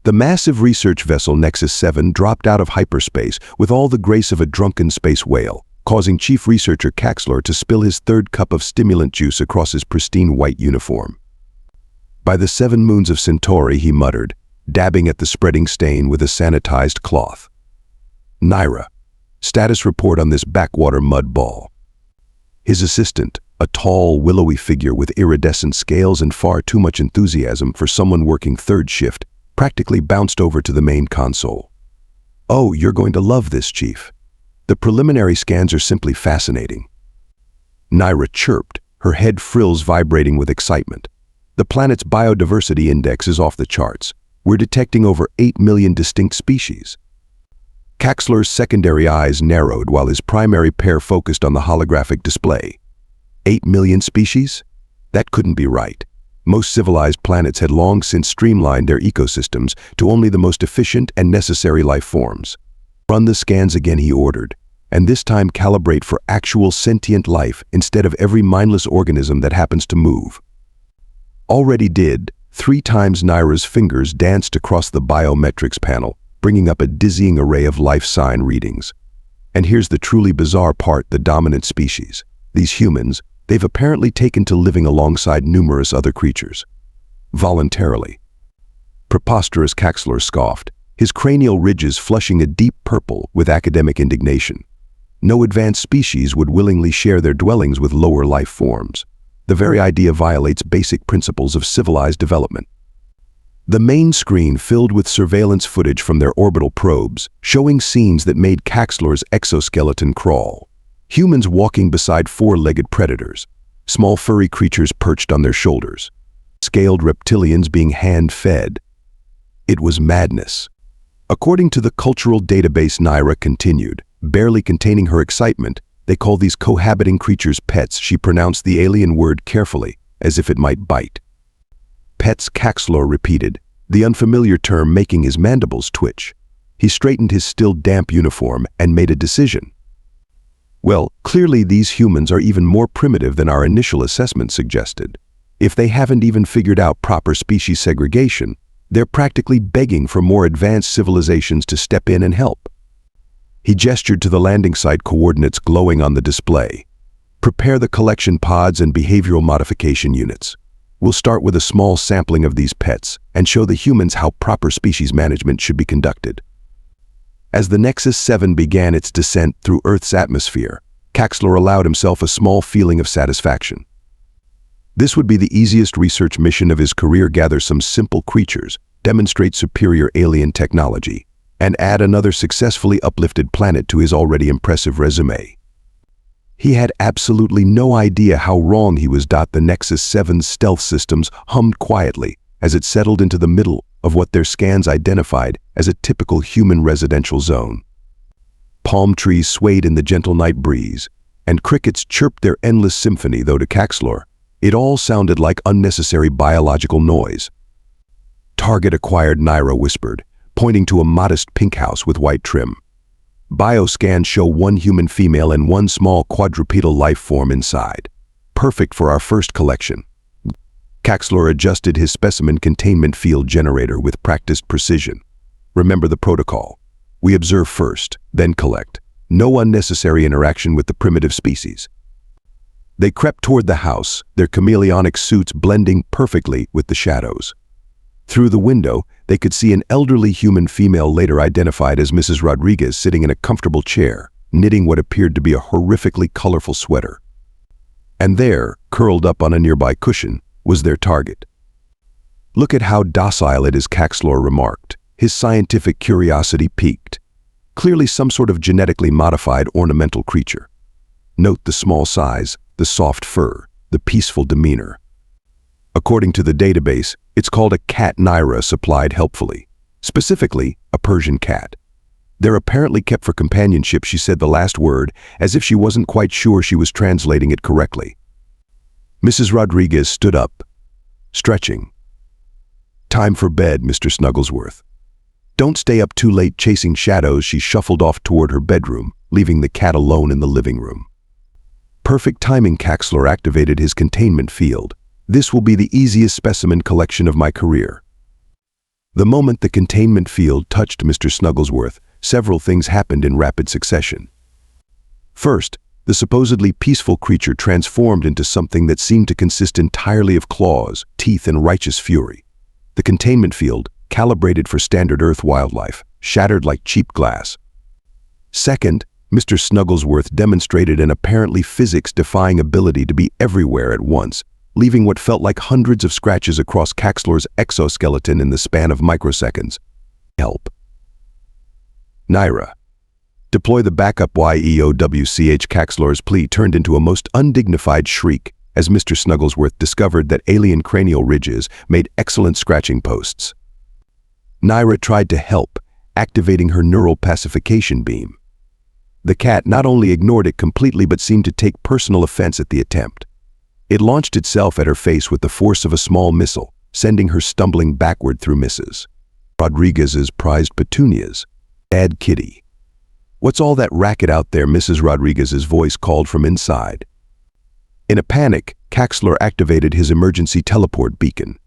The massive research vessel Nexus 7 dropped out of hyperspace with all the grace of a drunken space whale, causing Chief Researcher Kaxlor to spill his third cup of stimulant juice across his pristine white uniform. "By the 7 moons of Centauri," he muttered, dabbing at the spreading stain with a sanitized cloth. "Naira, status report on this backwater mud ball." His assistant, a tall, willowy figure with iridescent scales and far too much enthusiasm for someone working third shift, practically bounced over to the main console. "Oh, you're going to love this, Chief. The preliminary scans are simply fascinating." Naira chirped, her head frills vibrating with excitement. "The planet's biodiversity index is off the charts. We're detecting over 8 million distinct species." Kaxlor's secondary eyes narrowed while his primary pair focused on the holographic display. 8 million species? That couldn't be right. Most civilized planets had long since streamlined their ecosystems to only the most efficient and necessary life forms. "Run the scans again," he ordered, "and this time calibrate for actual sentient life instead of every mindless organism that happens to move." Already did. 3 times Naira's fingers danced across the biometrics panel, bringing up a dizzying array of life sign readings. And here's the truly bizarre part: the dominant species. These humans, they've apparently taken to living alongside numerous other creatures. Voluntarily. Preposterous, Kaxlor scoffed, his cranial ridges flushing a deep purple with academic indignation. No advanced species would willingly share their dwellings with lower life forms. The very idea violates basic principles of civilized development. The main screen filled with surveillance footage from their orbital probes, showing scenes that made Kaxlor's exoskeleton crawl. Humans walking beside 4-legged predators, small furry creatures perched on their shoulders, scaled reptilians being hand-fed. It was madness. According to the cultural database, Naira continued, barely containing her excitement. "They call these cohabiting creatures pets." She pronounced the alien word carefully, as if it might bite. "Pets," Kaxlor repeated, the unfamiliar term making his mandibles twitch. He straightened his still damp uniform and made a decision. "Well, clearly these humans are even more primitive than our initial assessment suggested. If they haven't even figured out proper species segregation, they're practically begging for more advanced civilizations to step in and help." He gestured to the landing site coordinates glowing on the display. "Prepare the collection pods and behavioral modification units. We'll start with a small sampling of these pets and show the humans how proper species management should be conducted." As the Nexus 7 began its descent through Earth's atmosphere, Kaxlor allowed himself a small feeling of satisfaction. This would be the easiest research mission of his career: gather some simple creatures, demonstrate superior alien technology, and add another successfully uplifted planet to his already impressive resume. He had absolutely no idea how wrong he was. The Nexus 7's stealth systems hummed quietly as it settled into the middle of what their scans identified as a typical human residential zone. Palm trees swayed in the gentle night breeze, and crickets chirped their endless symphony, though to Kaxlor, it all sounded like unnecessary biological noise. "Target acquired," Naira whispered, pointing to a modest pink house with white trim. "Bioscans show 1 human female and 1 small quadrupedal life form inside. Perfect for our first collection." Kaxlor adjusted his specimen containment field generator with practiced precision. "Remember the protocol. We observe first, then collect. No unnecessary interaction with the primitive species." They crept toward the house, their chameleonic suits blending perfectly with the shadows. Through the window, they could see an elderly human female, later identified as Mrs. Rodriguez, sitting in a comfortable chair, knitting what appeared to be a horrifically colorful sweater. And there, curled up on a nearby cushion, was their target. "Look at how docile it is," Kaxlor remarked, his scientific curiosity piqued. "Clearly some sort of genetically modified ornamental creature. Note the small size, the soft fur, the peaceful demeanor. According to the database, it's called a cat," Naira supplied helpfully. "Specifically, a Persian cat. They're apparently kept for companionship." She said the last word as if she wasn't quite sure she was translating it correctly. Mrs. Rodriguez stood up, stretching. "Time for bed, Mr. Snugglesworth. Don't stay up too late chasing shadows." She shuffled off toward her bedroom, leaving the cat alone in the living room. Perfect timing. Kaxlor activated his containment field. "This will be the easiest specimen collection of my career." The moment the containment field touched Mr. Snugglesworth, several things happened in rapid succession. First, the supposedly peaceful creature transformed into something that seemed to consist entirely of claws, teeth, and righteous fury. The containment field, calibrated for standard Earth wildlife, shattered like cheap glass. Second, Mr. Snugglesworth demonstrated an apparently physics-defying ability to be everywhere at once, leaving what felt like hundreds of scratches across Kaxlor's exoskeleton in the span of microseconds. Help. Naira. Deploy the backup YEOWCH. Kaxlor's plea turned into a most undignified shriek as Mr. Snugglesworth discovered that alien cranial ridges made excellent scratching posts. Naira tried to help, activating her neural pacification beam. The cat not only ignored it completely but seemed to take personal offense at the attempt. It launched itself at her face with the force of a small missile, sending her stumbling backward through Mrs. Rodriguez's prized petunias. Bad kitty. What's all that racket out there? Mrs. Rodriguez's voice called from inside. In a panic, Kaxlor activated his emergency teleport beacon.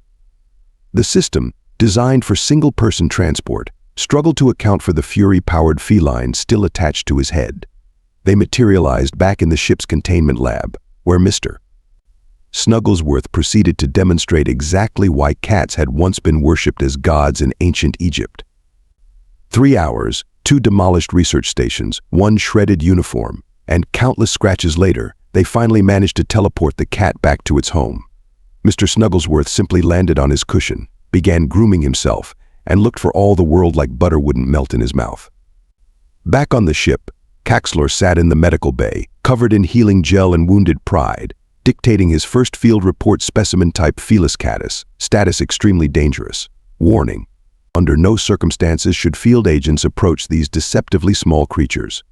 The system, designed for single-person transport, struggled to account for the fury-powered feline still attached to his head. They materialized back in the ship's containment lab, where Mr. Snugglesworth proceeded to demonstrate exactly why cats had once been worshipped as gods in ancient Egypt. 3 hours, 2 demolished research stations, 1 shredded uniform, and countless scratches later, they finally managed to teleport the cat back to its home. Mr. Snugglesworth simply landed on his cushion, began grooming himself, and looked for all the world like butter wouldn't melt in his mouth. Back on the ship, Kaxlor sat in the medical bay, covered in healing gel and wounded pride, dictating his first field report: specimen type Felis catus, status extremely dangerous. Warning: under no circumstances should field agents approach these deceptively small creatures.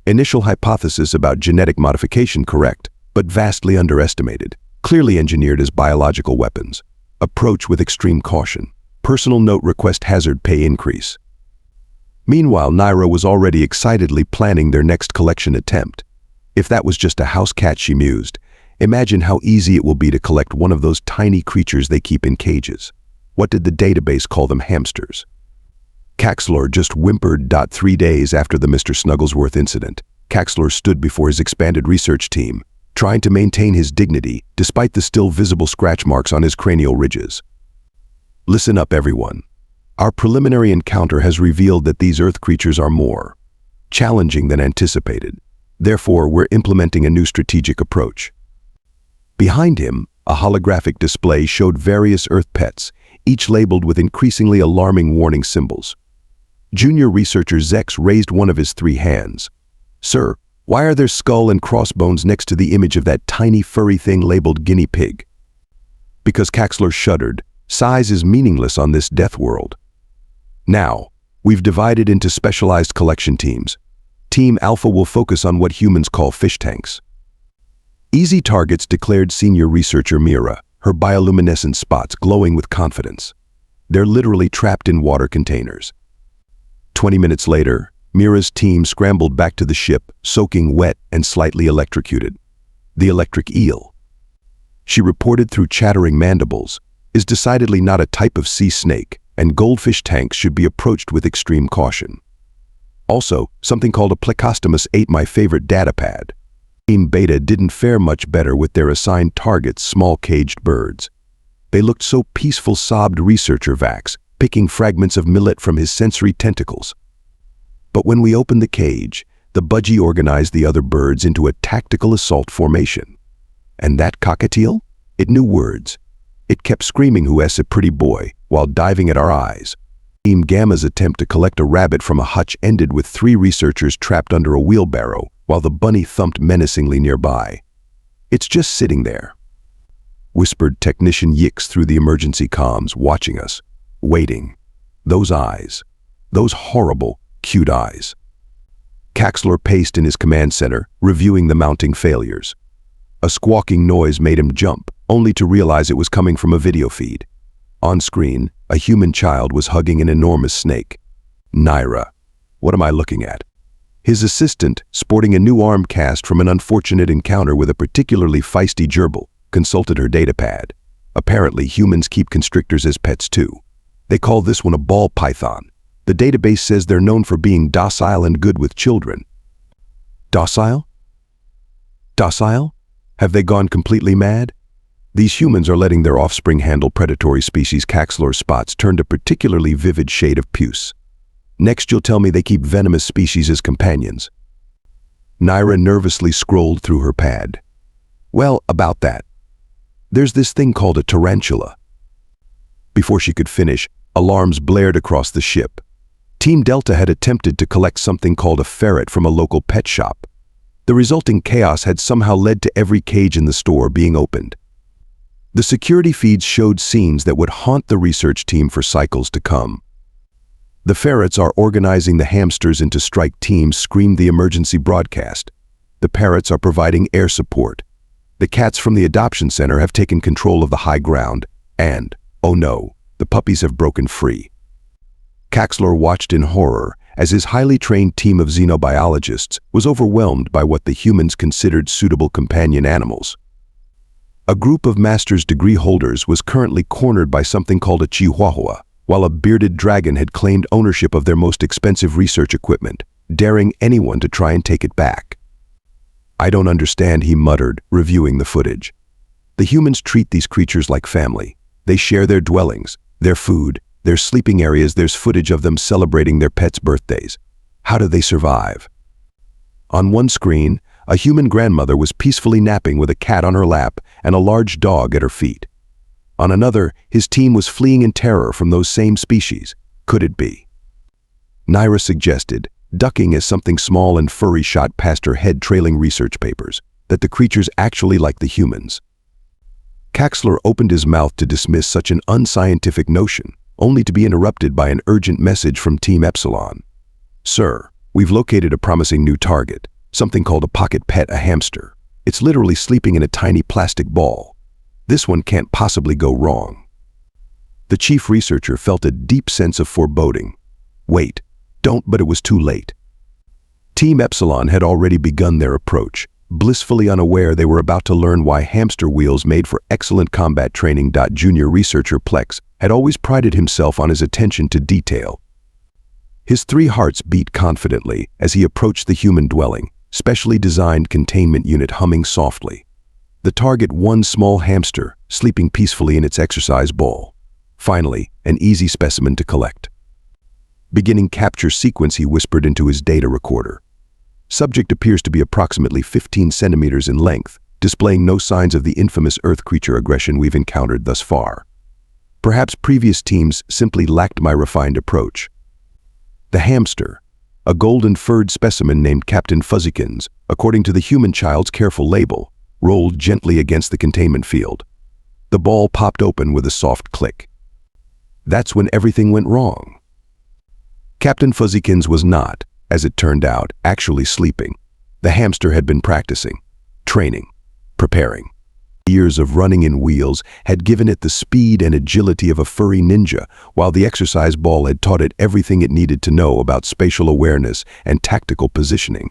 Initial hypothesis about genetic modification correct, but vastly underestimated. Clearly engineered as biological weapons. Approach with extreme caution. Personal note: request hazard pay increase. Meanwhile, Naira was already excitedly planning their next collection attempt. If that was just a house cat, she mused, imagine how easy it will be to collect one of those tiny creatures they keep in cages. What did the database call them? Hamsters. Kaxlor just whimpered. 3 days after the Mr. Snugglesworth incident, Kaxlor stood before his expanded research team, trying to maintain his dignity despite the still visible scratch marks on his cranial ridges. Listen up, everyone. Our preliminary encounter has revealed that these Earth creatures are more challenging than anticipated. Therefore, we're implementing a new strategic approach. Behind him, a holographic display showed various Earth pets, each labeled with increasingly alarming warning symbols. Junior researcher Zex raised one of his 3 hands. Sir, why are there skull and crossbones next to the image of that tiny furry thing labeled guinea pig? Because Kaxlor shuddered. Size is meaningless on this death world. Now, we've divided into specialized collection teams. Team Alpha will focus on what humans call fish tanks. Easy targets, declared senior researcher Mira, her bioluminescent spots glowing with confidence. They're literally trapped in water containers. 20 minutes later, Mira's team scrambled back to the ship, soaking wet and slightly electrocuted. The electric eel, she reported through chattering mandibles, is decidedly not a type of sea snake, and goldfish tanks should be approached with extreme caution. Also, something called a plecostomus ate my favorite data pad. Team Beta didn't fare much better with their assigned targets, small caged birds. They looked so peaceful, sobbed researcher Vax, picking fragments of millet from his sensory tentacles. But when we opened the cage, the budgie organized the other birds into a tactical assault formation. And that cockatiel? It knew words. It kept screaming, "Who's a pretty boy," while diving at our eyes. Team Gamma's attempt to collect a rabbit from a hutch ended with 3 researchers trapped under a wheelbarrow, while the bunny thumped menacingly nearby. "It's just sitting there," whispered Technician Yix through the emergency comms, watching us, waiting. Those eyes, those horrible, cute eyes. Kaxlor paced in his command center, reviewing the mounting failures. A squawking noise made him jump, only to realize it was coming from a video feed. On screen, a human child was hugging an enormous snake. Naira. What am I looking at? His assistant, sporting a new arm cast from an unfortunate encounter with a particularly feisty gerbil, consulted her datapad. Apparently, humans keep constrictors as pets too. They call this one a ball python. The database says they're known for being docile and good with children. Docile? Docile? Have they gone completely mad? These humans are letting their offspring handle predatory species Kaxlor spots turned a particularly vivid shade of puce. Next you'll tell me they keep venomous species as companions. Naira nervously scrolled through her pad. Well, about that. There's this thing called a tarantula. Before she could finish, alarms blared across the ship. Team Delta had attempted to collect something called a ferret from a local pet shop. The resulting chaos had somehow led to every cage in the store being opened. The security feeds showed scenes that would haunt the research team for cycles to come. The ferrets are organizing the hamsters into strike teams, screamed the emergency broadcast. The parrots are providing air support. The cats from the adoption center have taken control of the high ground, and, oh no, the puppies have broken free. Kaxlor watched in horror as his highly trained team of xenobiologists was overwhelmed by what the humans considered suitable companion animals. A group of master's degree holders was currently cornered by something called a chihuahua, while a bearded dragon had claimed ownership of their most expensive research equipment, daring anyone to try and take it back. I don't understand, he muttered, reviewing the footage. The humans treat these creatures like family. They share their dwellings, their food, their sleeping areas. There's footage of them celebrating their pets' birthdays. How do they survive? On one screen, a human grandmother was peacefully napping with a cat on her lap and a large dog at her feet. On another, his team was fleeing in terror from those same species. Could it be? Naira suggested, ducking as something small and furry shot past her head, trailing research papers, that the creatures actually like the humans. Kaxlor opened his mouth to dismiss such an unscientific notion, only to be interrupted by an urgent message from Team Epsilon. Sir, we've located a promising new target, something called a pocket pet, a hamster. It's literally sleeping in a tiny plastic ball. This one can't possibly go wrong. The chief researcher felt a deep sense of foreboding. Wait, don't, but it was too late. Team Epsilon had already begun their approach, blissfully unaware they were about to learn why hamster wheels made for excellent combat training. Junior researcher Plex had always prided himself on his attention to detail. His 3 hearts beat confidently as he approached the human dwelling, specially designed containment unit humming softly. The target, one small hamster, sleeping peacefully in its exercise ball. Finally, an easy specimen to collect. Beginning capture sequence, he whispered into his data recorder. Subject appears to be approximately 15 centimeters in length, displaying no signs of the infamous Earth creature aggression we've encountered thus far. Perhaps previous teams simply lacked my refined approach. The hamster, a golden-furred specimen named Captain Fuzzykins, according to the human child's careful label, rolled gently against the containment field. The ball popped open with a soft click. That's when everything went wrong. Captain Fuzzykins was not, as it turned out, actually sleeping. The hamster had been practicing, training, preparing. Years of running in wheels had given it the speed and agility of a furry ninja, while the exercise ball had taught it everything it needed to know about spatial awareness and tactical positioning.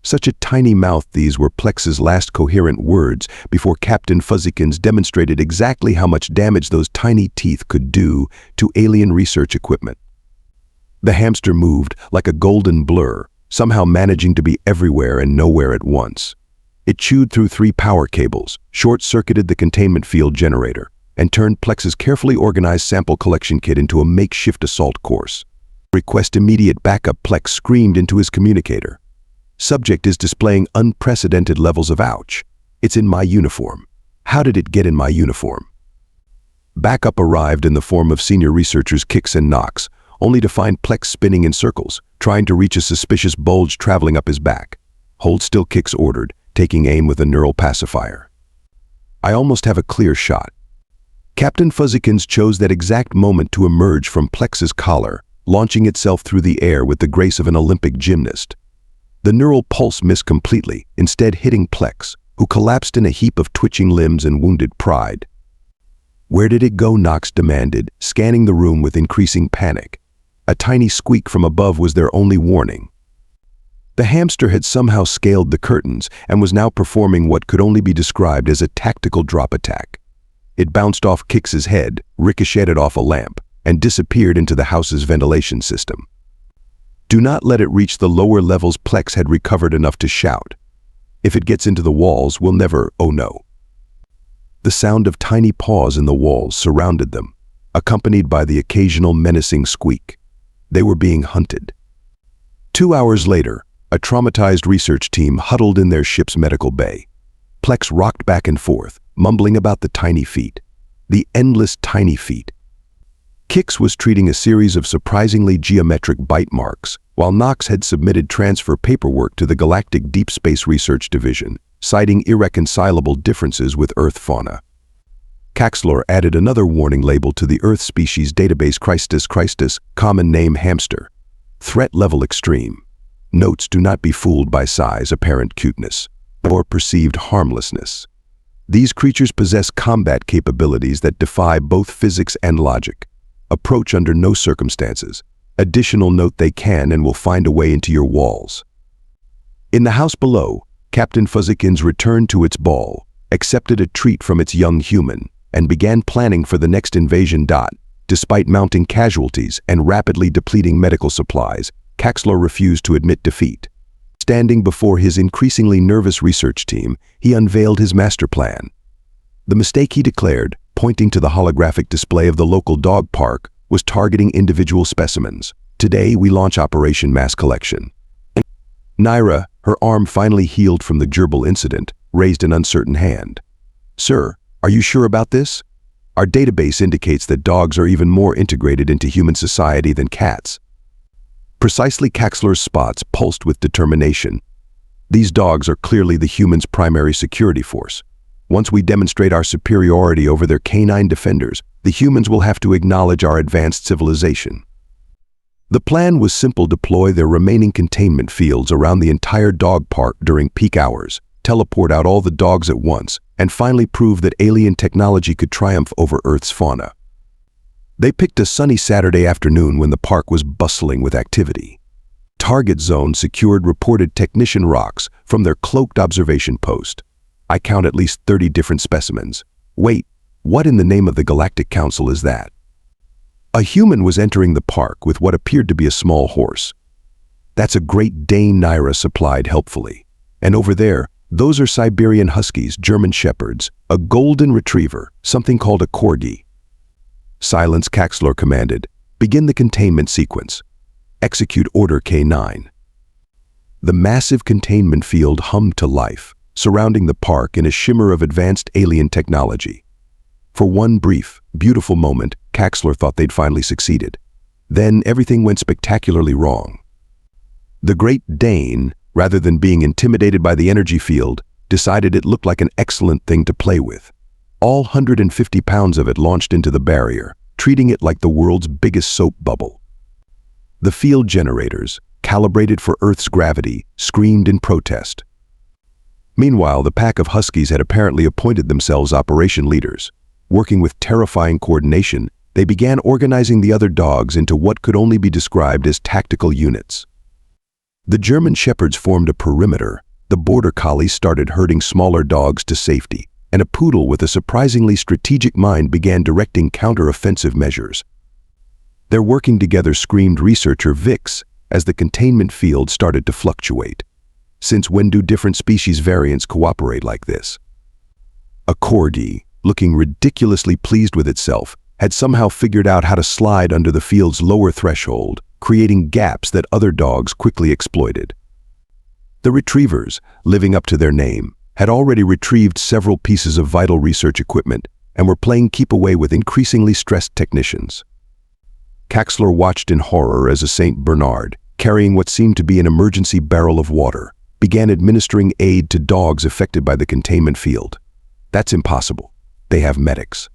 Such a tiny mouth, these were Plex's last coherent words before Captain Fuzzykins demonstrated exactly how much damage those tiny teeth could do to alien research equipment. The hamster moved like a golden blur, somehow managing to be everywhere and nowhere at once. It chewed through 3 power cables, short-circuited the containment field generator, and turned Plex's carefully organized sample collection kit into a makeshift assault course. Request immediate backup, Plex screamed into his communicator. Subject is displaying unprecedented levels of ouch. It's in my uniform. How did it get in my uniform? Backup arrived in the form of senior researchers Kix and Knox, only to find Plex spinning in circles, trying to reach a suspicious bulge traveling up his back. Hold still, Kix ordered, taking aim with a neural pacifier. I almost have a clear shot. Captain Fuzzykins chose that exact moment to emerge from Plex's collar, launching itself through the air with the grace of an Olympic gymnast. The neural pulse missed completely, instead hitting Plex, who collapsed in a heap of twitching limbs and wounded pride. Where did it go? Knox demanded, scanning the room with increasing panic. A tiny squeak from above was their only warning. The hamster had somehow scaled the curtains and was now performing what could only be described as a tactical drop attack. It bounced off Kix's head, ricocheted off a lamp, and disappeared into the house's ventilation system. Do not let it reach the lower levels. Plex had recovered enough to shout. If it gets into the walls, we'll never, oh no. The sound of tiny paws in the walls surrounded them, accompanied by the occasional menacing squeak. They were being hunted. 2 hours later, a traumatized research team huddled in their ship's medical bay. Plex rocked back and forth, mumbling about the tiny feet. The endless tiny feet. Kix was treating a series of surprisingly geometric bite marks, while Knox had submitted transfer paperwork to the Galactic Deep Space Research Division, citing irreconcilable differences with Earth fauna. Kaxlor added another warning label to the Earth species database: Christus, common name hamster. Threat level extreme. Notes: do not be fooled by size, apparent cuteness, or perceived harmlessness. These creatures possess combat capabilities that defy both physics and logic. Approach under no circumstances. Additional note: they can and will find a way into your walls. In the house below, Captain Fuzzykins returned to its ball, accepted a treat from its young human, and began planning for the next invasion. Despite mounting casualties and rapidly depleting medical supplies, Kaxlor refused to admit defeat. Standing before his increasingly nervous research team, he unveiled his master plan. The mistake, he declared, pointing to the holographic display of the local dog park, was targeting individual specimens. Today, we launch Operation Mass Collection. Naira, her arm finally healed from the gerbil incident, raised an uncertain hand. Sir, are you sure about this? Our database indicates that dogs are even more integrated into human society than cats. Precisely. Kaxlor's spots pulsed with determination. These dogs are clearly the humans' primary security force. Once we demonstrate our superiority over their canine defenders, the humans will have to acknowledge our advanced civilization. The plan was simple: deploy their remaining containment fields around the entire dog park during peak hours, teleport out all the dogs at once, and finally prove that alien technology could triumph over Earth's fauna. They picked a sunny Saturday afternoon when the park was bustling with activity. Target Zone secured reported technician rocks from their cloaked observation post. I count at least 30 different specimens. Wait, what in the name of the Galactic Council is that? A human was entering the park with what appeared to be a small horse. That's a Great Dane, Naira supplied helpfully. And over there, those are Siberian Huskies, German Shepherds, a Golden Retriever, something called a Corgi. Silence, Kaxlor commanded. Begin the containment sequence. Execute Order K9. The massive containment field hummed to life, surrounding the park in a shimmer of advanced alien technology. For one brief, beautiful moment, Kaxlor thought they'd finally succeeded. Then everything went spectacularly wrong. The Great Dane, rather than being intimidated by the energy field, decided it looked like an excellent thing to play with. All 150 pounds of it launched into the barrier, treating it like the world's biggest soap bubble. The field generators, calibrated for Earth's gravity, screamed in protest. Meanwhile, the pack of Huskies had apparently appointed themselves operation leaders. Working with terrifying coordination, they began organizing the other dogs into what could only be described as tactical units. The German Shepherds formed a perimeter, the Border Collies started herding smaller dogs to safety, and a poodle with a surprisingly strategic mind began directing counter-offensive measures. Their working together screamed Researcher Beaks as the containment field started to fluctuate. Since when do different species variants cooperate like this? A Corgi, looking ridiculously pleased with itself, had somehow figured out how to slide under the field's lower threshold, creating gaps that other dogs quickly exploited. The Retrievers, living up to their name, had already retrieved several pieces of vital research equipment and were playing keep away with increasingly stressed technicians. Kaxlor watched in horror as a St. Bernard, carrying what seemed to be an emergency barrel of water, began administering aid to dogs affected by the containment field. That's impossible. They have medics.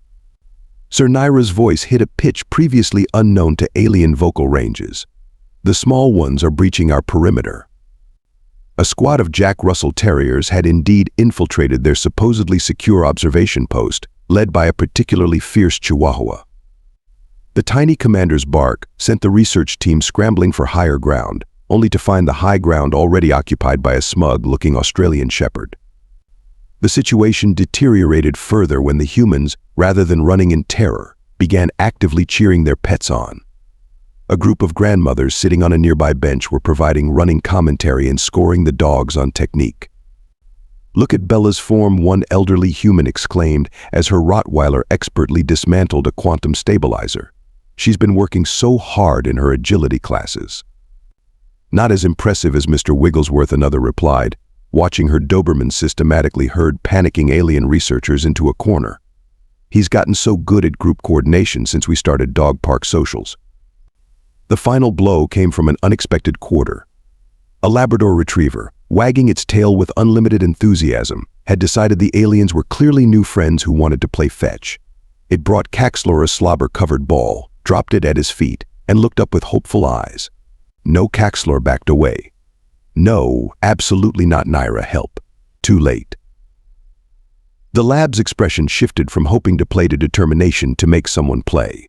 Sir Naira's voice hit a pitch previously unknown to alien vocal ranges. The small ones are breaching our perimeter. A squad of Jack Russell Terriers had indeed infiltrated their supposedly secure observation post, led by a particularly fierce Chihuahua. The tiny commander's bark sent the research team scrambling for higher ground, only to find the high ground already occupied by a smug-looking Australian Shepherd. The situation deteriorated further when the humans, rather than running in terror, began actively cheering their pets on. A group of grandmothers sitting on a nearby bench were providing running commentary and scoring the dogs on technique. "Look at Bella's form," one elderly human exclaimed as her Rottweiler expertly dismantled a quantum stabilizer. "She's been working so hard in her agility classes." "Not as impressive as Mr. Wigglesworth," another replied, watching her Doberman systematically herd panicking alien researchers into a corner. "He's gotten so good at group coordination since we started dog park socials." The final blow came from an unexpected quarter. A Labrador retriever, wagging its tail with unlimited enthusiasm, had decided the aliens were clearly new friends who wanted to play fetch. It brought Kaxlor a slobber-covered ball, dropped it at his feet, and looked up with hopeful eyes. No, Kaxlor backed away. "No, absolutely not, Naira, help." Too late. The lab's expression shifted from hoping to play to determination to make someone play.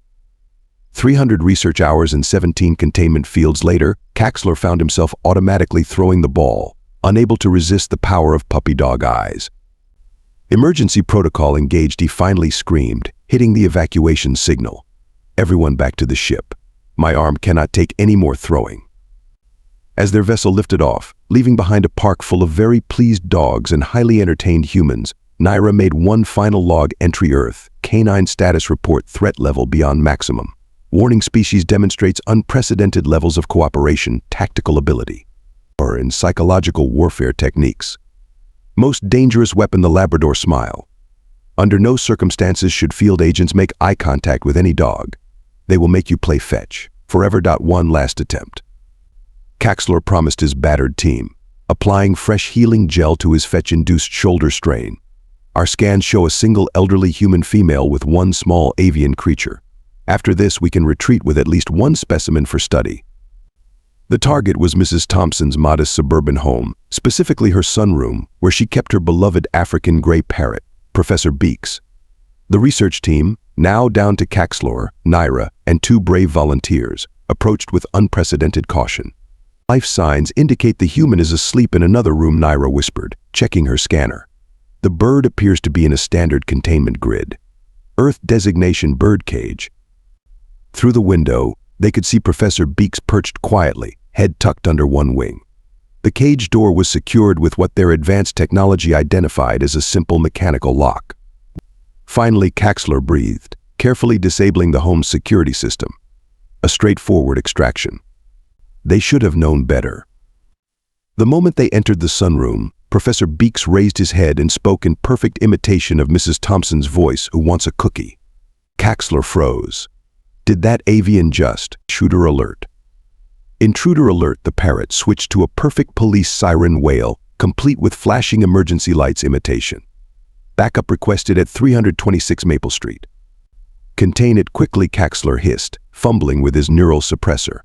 300 research hours and 17 containment fields later, Kaxlor found himself automatically throwing the ball, unable to resist the power of puppy dog eyes. "Emergency protocol engaged," he finally screamed, hitting the evacuation signal. "Everyone back to the ship. My arm cannot take any more throwing." As their vessel lifted off, leaving behind a park full of very pleased dogs and highly entertained humans, Naira made one final log entry: Earth, canine status report, threat level beyond maximum. Warning: species demonstrates unprecedented levels of cooperation, tactical ability, or in psychological warfare techniques. Most dangerous weapon: the Labrador smile. Under no circumstances should field agents make eye contact with any dog. They will make you play fetch. Forever. One last attempt. Kaxlor promised his battered team, applying fresh healing gel to his fetch-induced shoulder strain. "Our scans show a single elderly human female with one small avian creature. After this, we can retreat with at least one specimen for study." The target was Mrs. Thompson's modest suburban home, specifically her sunroom, where she kept her beloved African Grey Parrot, Professor Beaks. The research team, now down to Kaxlor, Naira, and 2 brave volunteers, approached with unprecedented caution. "Life signs indicate the human is asleep in another room," Naira whispered, checking her scanner. "The bird appears to be in a standard containment grid. Earth designation bird cage." Through the window, they could see Professor Beaks perched quietly, head tucked under one wing. The cage door was secured with what their advanced technology identified as a simple mechanical lock. Finally, Kaxlor breathed, carefully disabling the home's security system. A straightforward extraction. They should have known better. The moment they entered the sunroom, Professor Beaks raised his head and spoke in perfect imitation of Mrs. Thompson's voice, "Who wants a cookie?" Kaxlor froze. Did that avian just? Intruder alert. Intruder alert. The parrot switched to a perfect police siren wail, complete with flashing emergency lights imitation. "Backup requested at 326 Maple Street." "Contain it quickly," Kaxlor hissed, fumbling with his neural suppressor.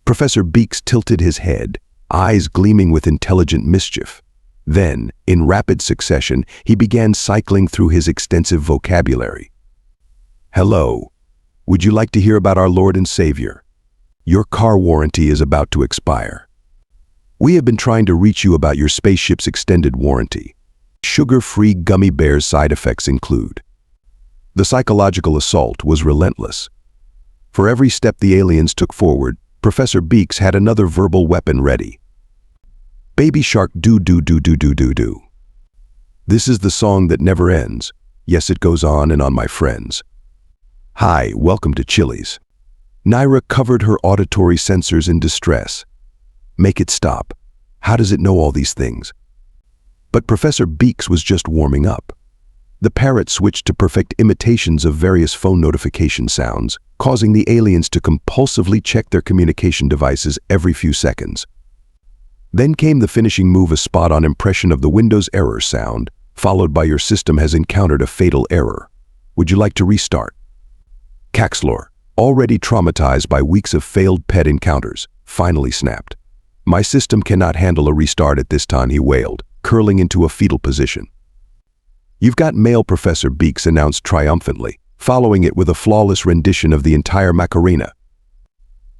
Professor Beaks tilted his head, eyes gleaming with intelligent mischief. Then, in rapid succession, he began cycling through his extensive vocabulary. "Hello. Would you like to hear about our Lord and Savior? Your car warranty is about to expire. We have been trying to reach you about your spaceship's extended warranty. Sugar-free gummy bears. Side effects include." The psychological assault was relentless. For every step the aliens took forward, Professor Beaks had another verbal weapon ready. "Baby shark do do do do do do do. This is the song that never ends. Yes, it goes on and on, my friends. Hi, welcome to Chili's." Naira covered her auditory sensors in distress. "Make it stop. How does it know all these things?" But Professor Beaks was just warming up. The parrot switched to perfect imitations of various phone notification sounds, causing the aliens to compulsively check their communication devices every few seconds. Then came the finishing move, a spot-on impression of the Windows error sound, followed by "Your system has encountered a fatal error. Would you like to restart?" Kaxlor, already traumatized by weeks of failed pet encounters, finally snapped. "My system cannot handle a restart at this time," he wailed, curling into a fetal position. "You've got mail," Professor Beaks announced triumphantly, following it with a flawless rendition of the entire Macarena.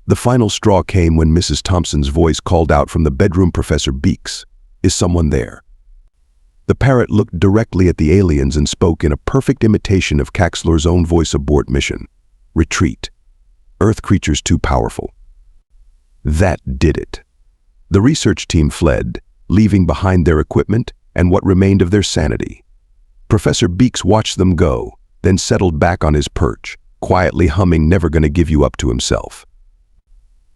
The final straw came when Mrs. Thompson's voice called out from the bedroom, "Professor Beaks, is someone there?" The parrot looked directly at the aliens and spoke in a perfect imitation of Kaxlor's own voice. Abort mission. Retreat. Earth creatures too powerful. That did it. The research team fled, leaving behind their equipment and what remained of their sanity. Professor Beaks watched them go, then settled back on his perch, quietly humming "Never Gonna Give You Up" to himself.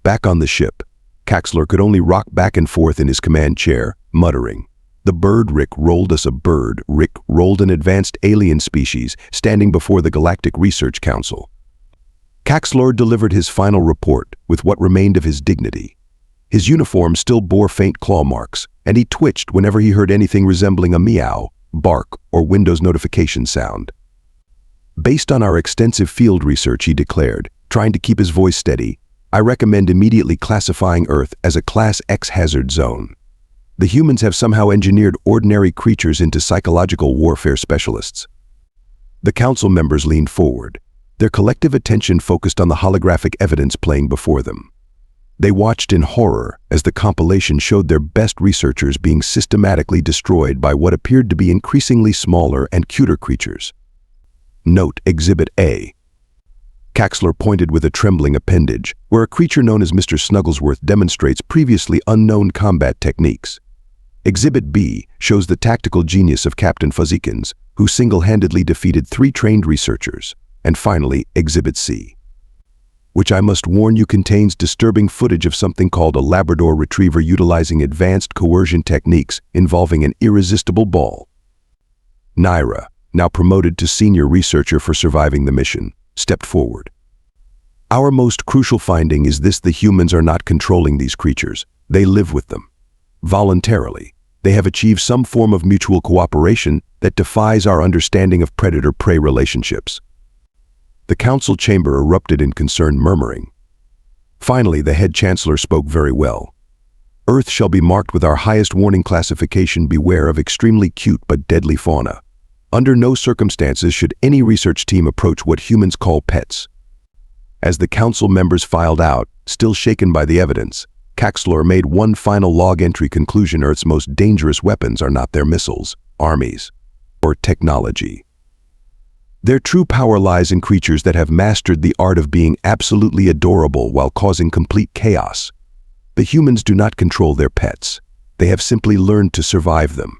Back on the ship, Kaxlor could only rock back and forth in his command chair, muttering, "The bird Rick rolled us a bird. Rick rolled an advanced alien species standing before the Galactic Research Council." Kaxlor delivered his final report with what remained of his dignity. His uniform still bore faint claw marks, and he twitched whenever he heard anything resembling a meow, bark, or Windows notification sound. "Based on our extensive field research," he declared, trying to keep his voice steady, "I recommend immediately classifying Earth as a Class X hazard zone. The humans have somehow engineered ordinary creatures into psychological warfare specialists." The council members leaned forward, their collective attention focused on the holographic evidence playing before them. They watched in horror as the compilation showed their best researchers being systematically destroyed by what appeared to be increasingly smaller and cuter creatures. Note Exhibit A. Kaxlor pointed with a trembling appendage, where a creature known as Mr. Snugglesworth demonstrates previously unknown combat techniques. Exhibit B shows the tactical genius of Captain Fuzzykins, who single-handedly defeated 3 trained researchers. And finally, Exhibit C, which I must warn you contains disturbing footage of something called a Labrador Retriever utilizing advanced coercion techniques involving an irresistible ball. Naira, now promoted to senior researcher for surviving the mission, stepped forward. "Our most crucial finding is this: the humans are not controlling these creatures. They live with them. Voluntarily, they have achieved some form of mutual cooperation that defies our understanding of predator-prey relationships." The council chamber erupted in concerned murmuring. Finally, the head chancellor spoke very well. "Earth shall be marked with our highest warning classification. Beware of extremely cute but deadly fauna. Under no circumstances should any research team approach what humans call pets." As the council members filed out, still shaken by the evidence, Kaxlor made one final log entry conclusion: Earth's most dangerous weapons are not their missiles, armies, or technology. Their true power lies in creatures that have mastered the art of being absolutely adorable while causing complete chaos. The humans do not control their pets. They have simply learned to survive them.